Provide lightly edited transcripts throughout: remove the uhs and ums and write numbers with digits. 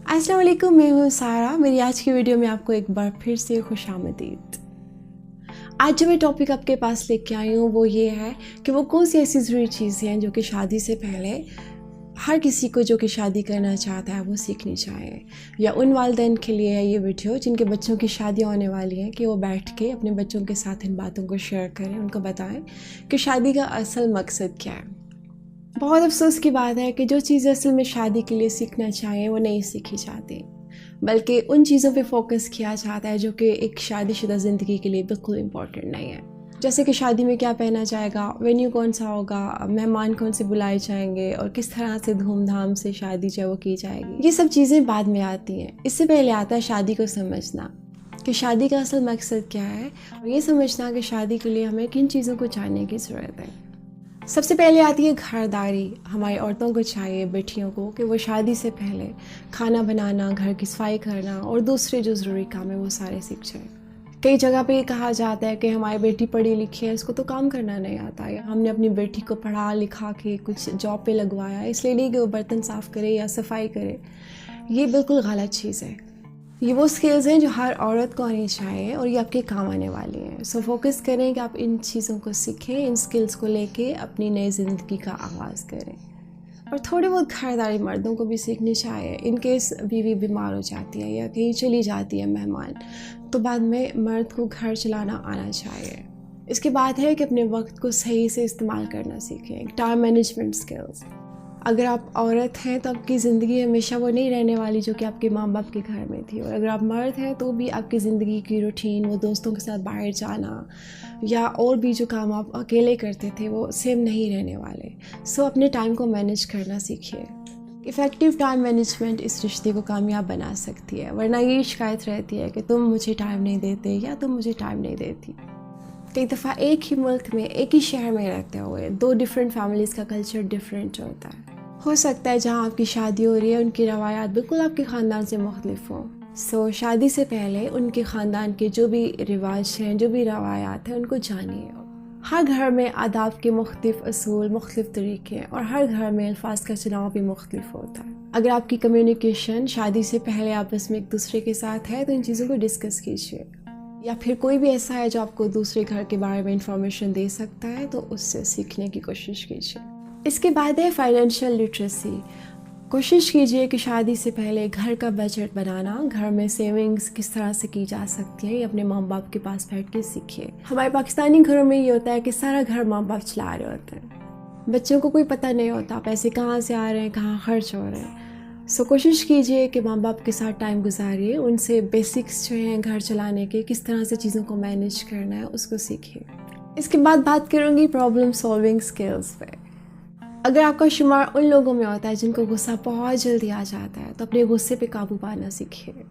अस्सलाम वालेकुम, मैं हूँ सारा। मेरी आज की वीडियो में आपको एक बार फिर से खुशामदीद। आज जो मैं टॉपिक आपके पास लेके आई हूँ वो ये है कि वो कौन सी ऐसी ज़रूरी चीज़ें हैं जो कि शादी से पहले हर किसी को जो कि शादी करना चाहता है वो सीखनी चाहिए, या उन वालिदैन के लिए है ये वीडियो जिनके बच्चों की शादी होने वाली है कि वो बैठ के अपने बच्चों के साथ इन बातों को शेयर करें, उनको बताएं कि शादी का असल मकसद क्या है। बहुत अफसोस की बात है कि जो चीज़ें असल में शादी के लिए सीखना चाहिए वो नहीं सीखी जाती, बल्कि उन चीज़ों पे फोकस किया जाता है जो कि एक शादीशुदा ज़िंदगी के लिए बिल्कुल इम्पोर्टेंट नहीं है। जैसे कि शादी में क्या पहना जाएगा, वेन्यू कौन सा होगा, मेहमान कौन से बुलाए जाएंगे और किस तरह से धूमधाम से शादी जो है वो की जाएगी। ये सब चीज़ें बाद में आती हैं। इससे पहले आता है शादी को समझना कि शादी का असल मकसद क्या है, और ये समझना कि शादी के लिए हमें किन चीज़ों को जानने की ज़रूरत है। सबसे पहले आती है घरदारी। हमारी औरतों को चाहिए, बेटियों को, कि वो शादी से पहले खाना बनाना, घर की सफाई करना और दूसरे जो ज़रूरी काम है वो सारे सीख जाए। कई जगह पे ये कहा जाता है कि हमारी बेटी पढ़ी लिखी है, इसको तो काम करना नहीं आता, या हमने अपनी बेटी को पढ़ा लिखा के कुछ जॉब पे लगवाया इसलिए नहीं कि वो बर्तन साफ़ करे या सफाई करे। ये बिल्कुल गलत चीज़ है। ये वो स्किल्स हैं जो हर औरत को आनी चाहिए और ये आपके काम आने वाली हैं। सो फोकस करें कि आप इन चीज़ों को सीखें, इन स्किल्स को लेके अपनी नई ज़िंदगी का आगाज़ करें। और थोड़ी बहुत खरीदारी मर्दों को भी सीखनी चाहिए। इन केस बीवी बीमार हो जाती है या कहीं चली जाती है मेहमान, तो बाद में मर्द को घर चलाना आना चाहिए। इसके बाद है कि अपने वक्त को सही से इस्तेमाल करना सीखें, टाइम मैनेजमेंट स्किल्स। अगर आप औरत हैं तो आपकी ज़िंदगी हमेशा वो नहीं रहने वाली जो कि आपके माँ बाप के घर में थी, और अगर आप मर्द हैं तो भी आपकी ज़िंदगी की रूटीन, वो दोस्तों के साथ बाहर जाना या और भी जो काम आप अकेले करते थे वो सेम नहीं रहने वाले। सो अपने टाइम को मैनेज करना सीखिए। इफ़ेक्टिव टाइम मैनेजमेंट इस रिश्ते को कामयाब बना सकती है, वरना ये शिकायत रहती है कि तुम मुझे टाइम नहीं देते या तुम मुझे टाइम नहीं देती। कई दफ़ा एक ही मुल्क में, एक ही शहर में रहते हुए दो डिफरेंट फैमिलीज़ का कल्चर डिफरेंट होता है। हो सकता है जहाँ आपकी शादी हो रही है उनकी रवायात बिल्कुल आपके ख़ानदान से मुख्तलिफ हों। सो शादी से पहले उनके ख़ानदान के जो भी रिवाज हैं, जो भी रवायात हैं, उनको जानिए। हर घर में आदाब के मुख्तलिफ असूल, मुख्तलिफ तरीके हैं, और हर घर में अल्फाज का चुनाव भी मुख्तलिफ होता है। अगर आपकी कम्युनिकेशन शादी से पहले आपस में एक दूसरे के साथ है तो इन चीज़ों को डिस्कस कीजिए, या फिर कोई भी ऐसा है जो आपको दूसरे घर के बारे में इंफॉर्मेशन दे सकता है तो उससे सीखने की कोशिश कीजिए। इसके बाद है फाइनेंशियल लिटरेसी। कोशिश कीजिए कि शादी से पहले घर का बजट बनाना, घर में सेविंग्स किस तरह से की जा सकती है, ये अपने माँ बाप के पास बैठ के सीखिए। हमारे पाकिस्तानी घरों में ये होता है कि सारा घर माँ बाप चला रहे होते हैं, बच्चों को कोई पता नहीं होता पैसे कहाँ से आ रहे हैं, कहाँ खर्च हो रहे हैं। सो कोशिश कीजिए कि माँ बाप के साथ टाइम गुजारिए, उनसे बेसिक्स जो हैं घर चलाने के, किस तरह से चीज़ों को मैनेज करना है, उसको सीखिए। इसके बाद बात करूँगी प्रॉब्लम सॉल्विंग स्किल्स पे। अगर आपका शुमार उन लोगों में होता है जिनको गुस्सा बहुत जल्दी आ जाता है तो अपने गुस्से पे काबू पाना सीखिए।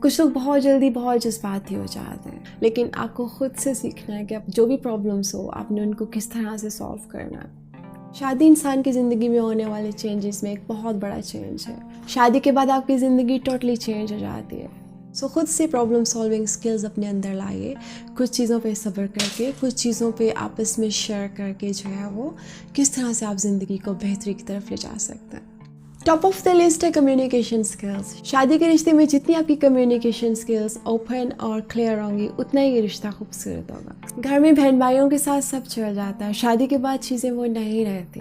कुछ लोग बहुत जल्दी बहुत जज्बाती हो जाते हैं, लेकिन आपको खुद से सीखना है कि आप जो भी प्रॉब्लम्स हो आपने उनको किस तरह से सॉल्व करना है। शादी इंसान की ज़िंदगी में होने वाले चेंजेस में एक बहुत बड़ा चेंज है। शादी के बाद आपकी ज़िंदगी टोटली चेंज हो जाती है। सो खुद से प्रॉब्लम सॉल्विंग स्किल्स अपने अंदर लाइए। कुछ चीज़ों पे सब्र करके, कुछ चीज़ों पे आपस में शेयर करके जो है वो किस तरह से आप ज़िंदगी को बेहतरी की तरफ ले जा सकते हैं। टॉप ऑफ द लिस्ट है कम्युनिकेशन स्किल्स। शादी के रिश्ते में जितनी आपकी कम्युनिकेशन स्किल्स ओपन और क्लियर होंगी उतना ही ये रिश्ता खूबसूरत होगा। घर में बहन भाइयों के साथ सब चल जाता है, शादी के बाद चीज़ें वो नहीं रहती,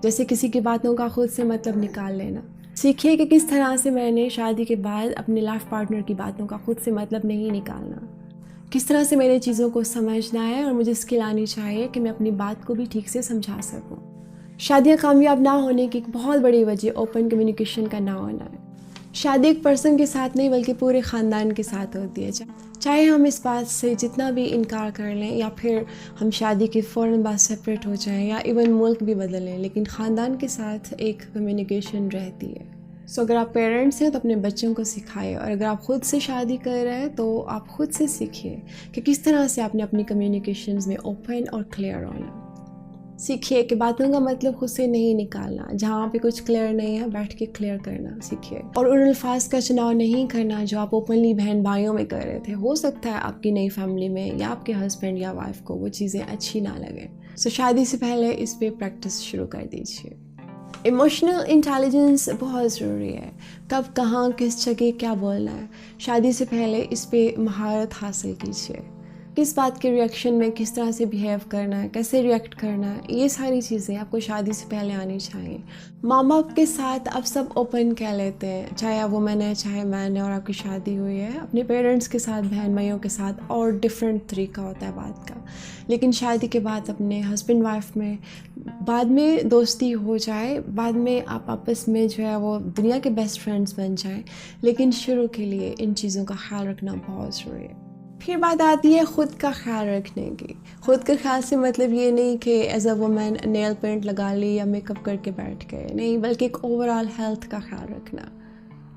जैसे किसी की बातों का खुद से मतलब निकाल लेना। सीखिए कि किस तरह से मैंने शादी के बाद अपने लाइफ पार्टनर की बातों का खुद से मतलब नहीं निकालना, किस तरह से मैंने चीज़ों को समझना है, और मुझे स्किल आनी चाहिए कि मैं अपनी बात को भी ठीक से समझा सकूं। शादियाँ कामयाब ना होने की एक बहुत बड़ी वजह ओपन कम्युनिकेशन का ना होना है। शादी एक पर्सन के साथ नहीं बल्कि पूरे ख़ानदान के साथ होती है। चाहे हम इस बात से जितना भी इनकार कर लें या फिर हम शादी के फ़ौरन बाद सेपरेट हो जाएं या इवन मुल्क भी बदल लें, लेकिन ख़ानदान के साथ एक कम्युनिकेशन रहती है। सो अगर आप पेरेंट्स हैं तो अपने बच्चों को सिखाइए, और अगर आप ख़ुद से शादी कर रहे हैं तो आप ख़ुद से सीखिए कि किस तरह से आपने अपनी कम्युनिकेशंस में ओपन और क्लियर होना। सीखिए कि बातों का मतलब खुद से नहीं निकालना, जहाँ पे कुछ क्लियर नहीं है बैठ के क्लियर करना सीखिए, और उन अल्फाज का चुनाव नहीं करना जो आप ओपनली बहन भाइयों में कर रहे थे। हो सकता है आपकी नई फैमिली में या आपके हस्बैंड या वाइफ को वो चीज़ें अच्छी ना लगें। सो शादी से पहले इस पर प्रैक्टिस शुरू कर दीजिए। इमोशनल इंटेलिजेंस बहुत ज़रूरी है। कब कहाँ किस जगह क्या बोलना है, शादी से पहले इस पे महारत हासिल कीजिए। किस बात के रिएक्शन में किस तरह से बिहेव करना है, कैसे रिएक्ट करना है, ये सारी चीज़ें आपको शादी से पहले आनी चाहिए। माँ बाप के साथ आप सब ओपन कह लेते हैं, चाहे आप वुमेन है चाहे मैन है और आपकी शादी हुई है। अपने पेरेंट्स के साथ, बहन भाइयों के साथ और डिफरेंट तरीका होता है बात का, लेकिन शादी के बाद अपने हस्बैंड वाइफ में बाद में दोस्ती हो जाए, बाद में आप आपस में जो है वो दुनिया के बेस्ट फ्रेंड्स बन जाएं, लेकिन शुरू के लिए इन चीज़ों का ख्याल रखना बहुत ज़रूरी है। फिर बात आती है ख़ुद का ख्याल रखने की। ख़ुद का ख्याल से मतलब ये नहीं कि as a woman nail paint लगा ली या मेकअप करके बैठ गए, नहीं, बल्कि एक ओवरऑल हेल्थ का ख्याल रखना।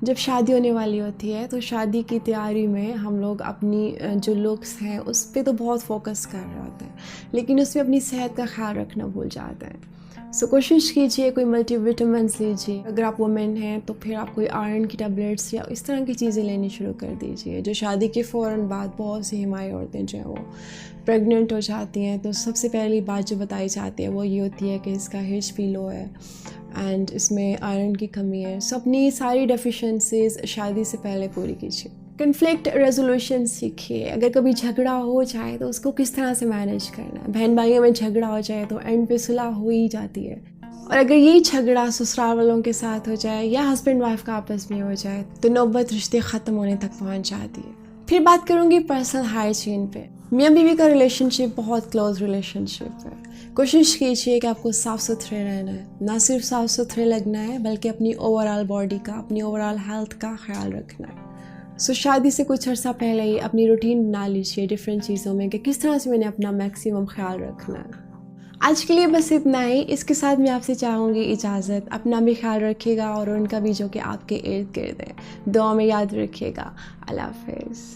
जब शादी होने वाली होती है तो शादी की तैयारी में हम लोग अपनी जो लुक्स हैं उस पर तो बहुत फोकस कर रहे होते हैं, लेकिन उसमें अपनी सेहत का ख्याल रखना भूल जाते हैं। सो कोशिश कीजिए कोई मल्टीविटामिन्स लीजिए। अगर आप वुमेन हैं तो फिर आप कोई आयरन की टैबलेट्स या इस तरह की चीज़ें लेनी शुरू कर दीजिए। जो शादी के फ़ौरन बाद बहुत सी हिमायत औरतें जो हैं वो प्रेग्नेंट हो जाती हैं, तो सबसे पहली बात जो बताई जाती है वो ये होती है कि इसका HP लो है एंड इसमें आयरन की कमी है। सो अपनी सारी डेफिशिएंसीज शादी से पहले पूरी कीजिए। कन्फ्लिक्ट रेजोल्यूशन सीखिए। अगर कभी झगड़ा हो जाए तो उसको किस तरह से मैनेज करना है। बहन भाइयों में झगड़ा हो जाए तो एंड पे सुलह हो ही जाती है, और अगर यही झगड़ा ससुराल वालों के साथ हो जाए या हस्बैंड वाइफ का आपस में हो जाए तो नौबत रिश्ते ख़त्म होने तक पहुंच जाती है। फिर बात करूँगी पर्सनल हाइजीन पे। मियाँ बीवी का रिलेशनशिप बहुत क्लोज रिलेशनशिप है। कोशिश कीजिए कि आपको साफ़ सुथरे रहना है, ना सिर्फ साफ़ सुथरे लगना है बल्कि अपनी ओवरऑल बॉडी का, अपनी ओवरऑल हेल्थ का ख्याल रखना है। सो शादी से कुछ अर्सा पहले ही अपनी रूटीन बना लीजिए डिफरेंट चीज़ों में कि किस तरह से मैंने अपना मैक्सिमम ख्याल रखना है। आज के लिए बस इतना ही। इसके साथ मैं आपसे चाहूँगी इजाज़त। अपना भी ख्याल रखिएगा और उनका भी जो कि आपके इर्द गिर्द है। दुआ में याद रखिएगा। अल्लाह हाफ़िज़।